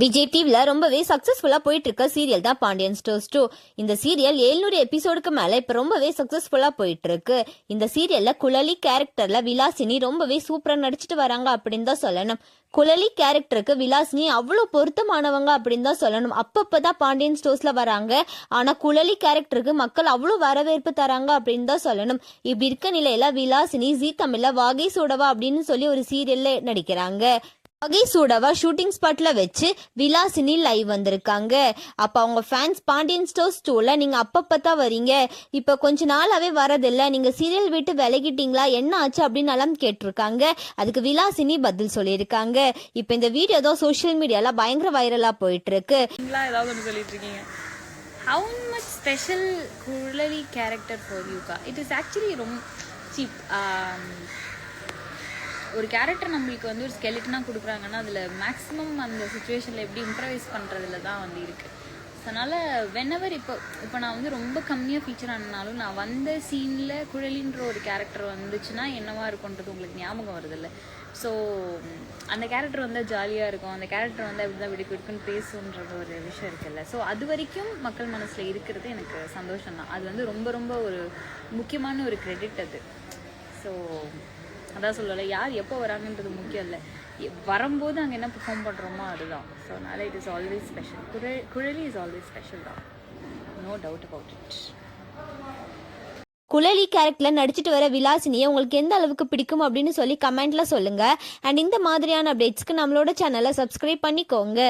விஜய் டிவில ரொம்பவே சக்சஸ்ஃபுல்லா போயிட்டு இருக்க சீரியல் தான் பாண்டியன் ஸ்டோர்ஸ் 2. இந்த சீரியல் 700 எபிசோடுக்கு மேல இப்ப ரொம்பவே சக்சஸ்ஃபுல்லா போயிட்டு இருக்கு. இந்த சீரியல்ல குழலி கேரக்டர்ல விலாசினி ரொம்பவே சூப்பரா நடிச்சிட்டு வராங்க அப்படின்னு தான் சொல்லணும். குழலி கேரக்டருக்கு விலாசினி அவ்வளவு பொருத்தமானவங்க அப்படின்னு தான் சொல்லணும். அப்பப்பதான் பாண்டியன் ஸ்டோர்ஸ்ல வராங்க. ஆனா குழலி கேரக்டருக்கு மக்கள் அவ்வளவு வரவேற்பு தராங்க அப்படின்னு தான் சொல்லணும். இப்படி இருக்க நிலையில விலாசினி ஜீ தமிழ்ல வாகை சூடவா அப்படின்னு சொல்லி ஒரு சீரியல்ல நடிக்கிறாங்க. வகை சூடவா ஷூட்டிங் ஸ்பாட்ல வச்சு விலாசினி லைவ் வந்திருக்காங்க. அப்ப அவங்க ஃபேன்ஸ் பாண்டியன் ஸ்டோர்ஸ் 2ல நீங்க அப்பப்பதான் வரீங்க, இப்ப கொஞ்ச நாளாவே வரதில்ல, நீங்க சீரியல் விட்டு விலகிட்டீங்களா, என்ன ஆச்சு அப்படின்னு எல்லாம் கேட்டிருக்காங்க. அதுக்கு விலாசினி பதில் சொல்லியிருக்காங்க. இப்ப இந்த வீடியோ தான் சோஷியல் மீடியால பயங்கர வைரலா போயிட்டு இருக்கு. ஏதாவது ஒன்று சொல்லிட்டு இருக்கீங்க. How much special Kuzhali character for you ka? It is actually ரொம்ப cheap. ஒரு கேரக்டர் நம்மளுக்கு வந்து ஒரு ஸ்கெலிட்டனாக கொடுக்குறாங்கன்னா அதில் மேக்ஸிமம் அந்த சுச்சுவேஷனில் எப்படி இம்ப்ரவைஸ் பண்ணுறதுல தான் வந்து இருக்குது. அதனால் வென்எவர் இப்போ நான் வந்து ரொம்ப கம்மியாக ஃபீச்சர் ஆனாலும் நான் வந்த சீனில் குழலின்ற ஒரு கேரக்டர் வந்துச்சுன்னா என்னவா இருக்கும்ன்றது உங்களுக்கு ஞாபகம் வருதில்ல. ஸோ அந்த கேரக்டர் வந்து ஜாலியாக இருக்கும், அந்த கேரக்டர் வந்து அப்படி தான் விடுக்குன்னு பேசுன்றது ஒரு விஷயம் இருக்குல்ல. ஸோ அது வரைக்கும் மக்கள் மனசில் இருக்கிறது எனக்கு சந்தோஷம் தான். அது வந்து ரொம்ப ரொம்ப ஒரு முக்கியமான ஒரு கிரெடிட் அது. ஸோ அதான் சொல்லலை, யார் எப்போ வராங்கன்றது முக்கியம் இல்லை, வரும்போது அங்கே என்ன பெர்ஃபார்ம் பண்ணுறோமோ அதுதான். ஸோ அதனால் it is always special. Kuzhali is always special தான், நோ டவுட் அபவுட் இட். குழலி கேரக்டர்ல நடிச்சிட்டு வர விலாசினியை உங்களுக்கு எந்த அளவுக்கு பிடிக்கும் அப்படின்னு சொல்லி கமெண்ட்ல சொல்லுங்க. அண்ட் இந்த மாதிரியான அப்டேட்ஸ்க்கு நம்மளோட சேனலை சப்ஸ்கிரைப் பண்ணிக்கோங்க.